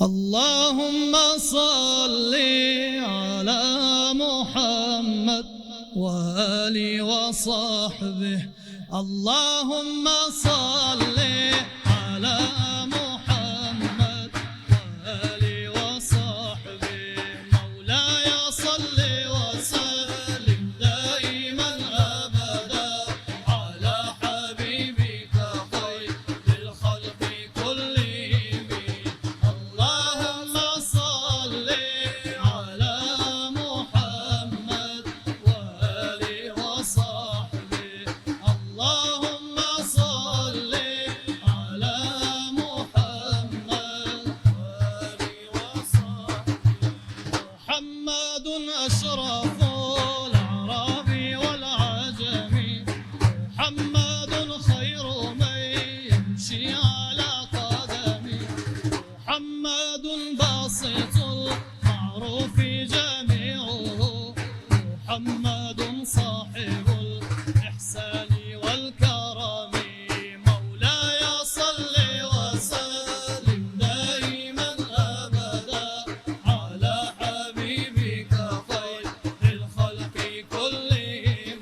اللهم صل على محمد وآله وصحبه. اللهم صل على محمد وآله وصحبه. مولاي صل وسلم دائما أبدا على حبيبك خير الخلق كلهم. اللهم صل على محمد وآله وصحبه. اللهم صل على محمد وآله وصحبه. محمد أشرف الأعراب والعجم، محمد خير من يمشي على قدمه، محمد باسط المعروف جميعه، محمد صاحب الإحسان والكرم. مولاي صل وسلم دائما أبدا على حبيبك خير الخلق كلهم.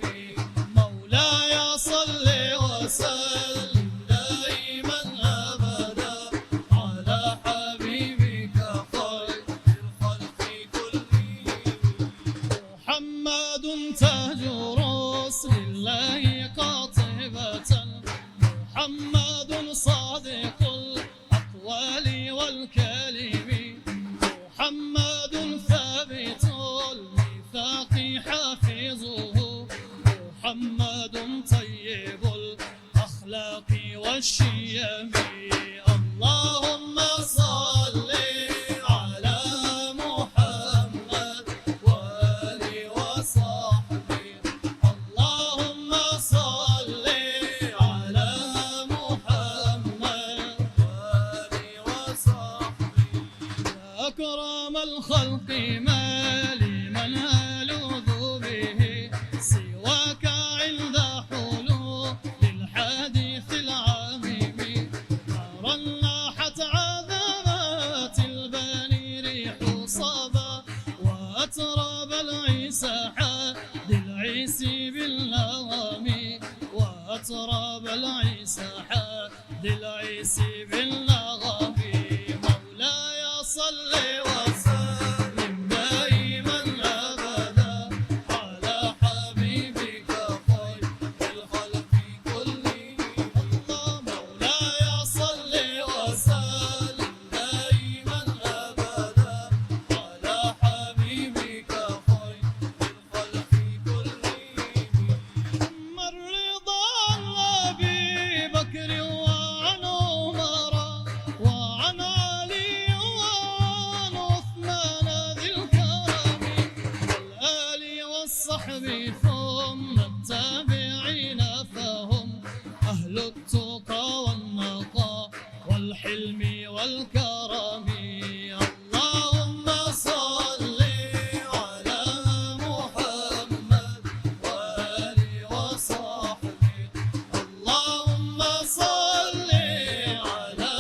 مولاي صل وسلم دائما أبدا على حبيبك خير الخلق كلهم. محمد تاج رسل الله قاطبة، محمد صادق الأقوال والكلم، محمد ثابت الميثاق حافظه، محمد طيب الأخلاق والشيم. اللهم صل على محمد وآله وصحبه. اللهم صل على محمد وآله وصحبه. يا أكرم الخلق ما لمن ألوذ به سواك عند حلول الحديث العميم. نارا لاحت عذبات البني ريح صبا، وأتراب العيسى حاد العيسي بالنغم، وأتراب العيسى حاد العيسي بالنغم. مولاي صل وسلم دائما أبدا على حبيبك خير الخلق كلهم. مولاي صل وسلم دائما أبدا على حبيبك خير الخلق كلهم. من رضا عن أبي بكر وعن عمر وعن علي وعن عثمان ذي الكرم، والآل والصحب ثم التابعين فهم أهل التقى والنقى والحلم والكرم. اللهم صل على محمد وآله وصحبه. اللهم صل على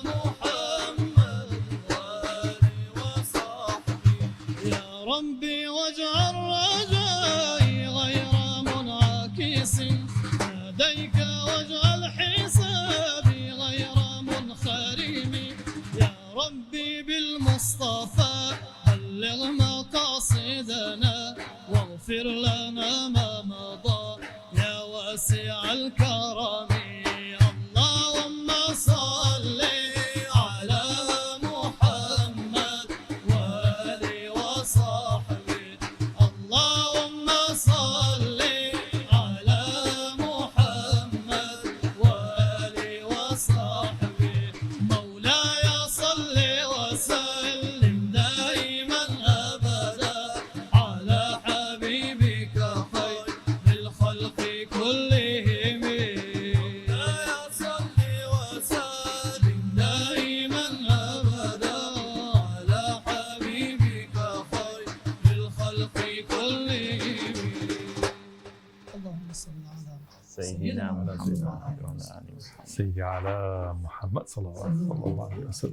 محمد وآله وصحبه. يا ربي واجعل رجائي غير منعكس لديك، واجعل حسابي غير منخرم. يا ربي بالمصطفى بلغ مقاصدنا واغفر لنا ما مضى يا واسع الكرم. اللهم صل على محمد وآله وصحبه. اللهم صل على محمد وآله وصحبه. مولاي صل وسلم دائما أبدا على حبيبك خير الخلق كلهم. مولاي صل وسلم دائما أبدا على حبيبك خير الخلق كلهم. اللهم صل على سيدنا محمد وعلى آله وصحبه. سيدي على محمد صلى الله عليه وسلم.